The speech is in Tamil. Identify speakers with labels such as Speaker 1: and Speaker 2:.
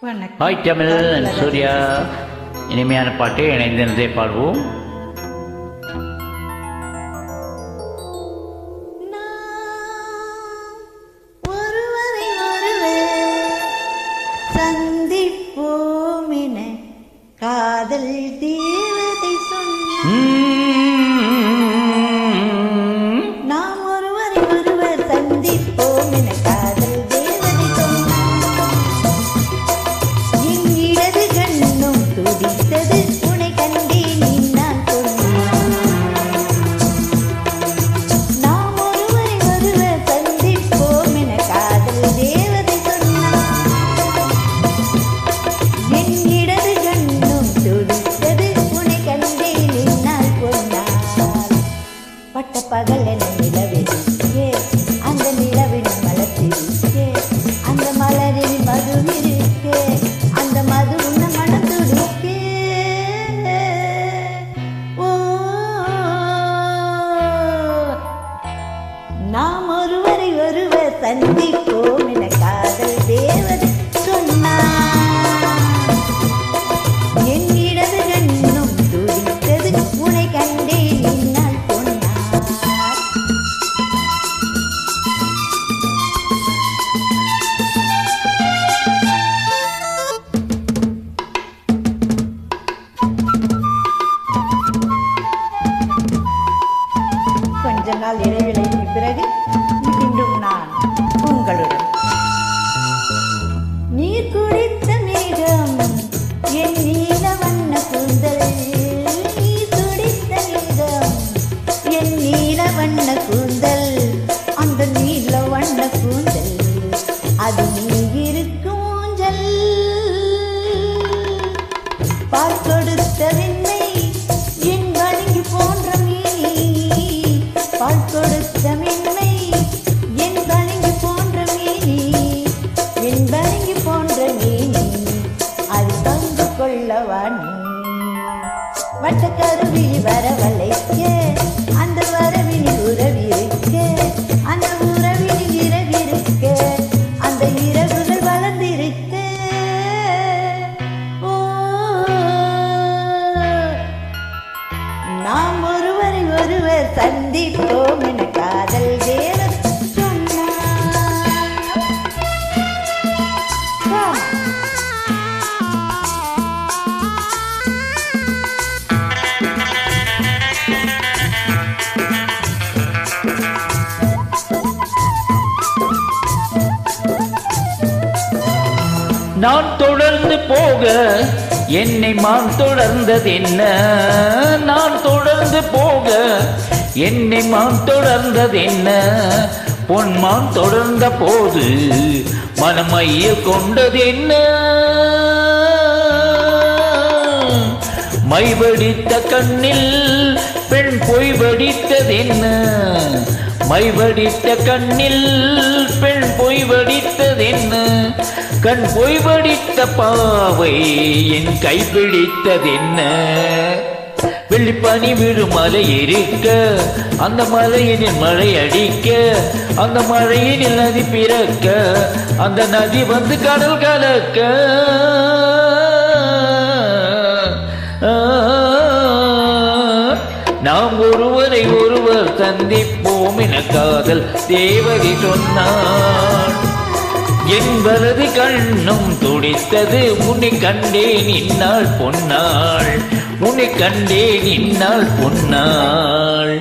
Speaker 1: ஹாய் தமிழ் சூர்யா. இனிமையான பாட்டு இணைந்திருந்தே பாடுவோம்.
Speaker 2: சந்திப்போமென காதல் தேவதை சொன்ன நாம் ஒருவரை ஒருவர் சந்திப்போம் என காதல் தேவதை சொன்னார். என் இடது கண்ணும் துடித்தது உனை கண்டேன் நான் சொன்னான். நாம் ஒருவரை ஒருவர் சந்திப்போம் என காதல் தேவதை சொன்னார். என் இடது கண்ணும் துடித்தது உனை கண்டேன் நான் சொன்னான். பட்ட பகல் என நிலவிருக்கே அந்த நிலவின் மலத்திருக்கே அந்த மலரில் மதுவிருக்கே அந்த மது உன்ன மனத்துருக்கே. ஓ நாம் ஒருவரை ஒருவர் சந்திப்போம் என காதல் தேவதை சொன்னார். என் இடது கண்ணும் துடித்தது உனை கண்டேன் நான் சொன்னார். கொஞ்ச நாள் இடைவேளைக்கு பிறகு மீண்டும் நான் உங்களுடன். நீர் குடித்த மேகம் என் நீல வண்ண கூந்தல். நீர் குடித்த மேகம் என் நீல வண்ண கூந்தல். அந்த நீல வண்ண கூந்தல் அது நீ இருக்கும் ஊஞ்சல். பால் கொடுத்த வெண்ணை என் வணங்கி போன்ற மீனி. பால் கொடுத்த மென்மை என் வணங்கி போன்ற மீனி. என் வணங்கி போன்ற மீனி அது பங்கு கொள்ளவா நீ. வட்டக்கருவி வரவழைக்க அந்த வரவினில் உறவிருக்க அந்த உறவினில் இரவிருக்க அந்த இரவுகள் வளர்ந்திருக்க. ஓ நாம் ஒருவரை ஒருவர் சந்திப்போம் என காதல் தேவன் சொன்னார்.
Speaker 1: நான் தொடர்ந்து போக என்னை மான் தொடர்ந்தது என்ன? நான் தொடர்ந்து போக என்னை மான் தொடர்ந்தது என்ன? பொன்மான் தொடர்ந்த போது மனமைய கொண்டது என்ன? மைவடித்த கண்ணில் பெண் பொய் வடித்தது என்ன? மைவடித்த கண்ணில் பெண் பொய் வடித்தது என்ன? கண் பொய் வடித்த பாவை என் கைப்பிடித்தது என்ன? வெள்ளிப்பனி விழும் மலை இருக்க அந்த மலையினில் மழை அடிக்க அந்த மழையினில் நதி பிறக்க அந்த நதி வந்து கடல் கலக்க. நாம் ஒருவரை ஒருவர் சந்திப்போம் என காதல் தேவதை சொன்னார். என் வலது கண்ணும் துடித்தது உன்னை கண்டேன் இந்நாள் பொன்னாள். உன்னை கண்டேன் இந்நாள் பொன்னாள்.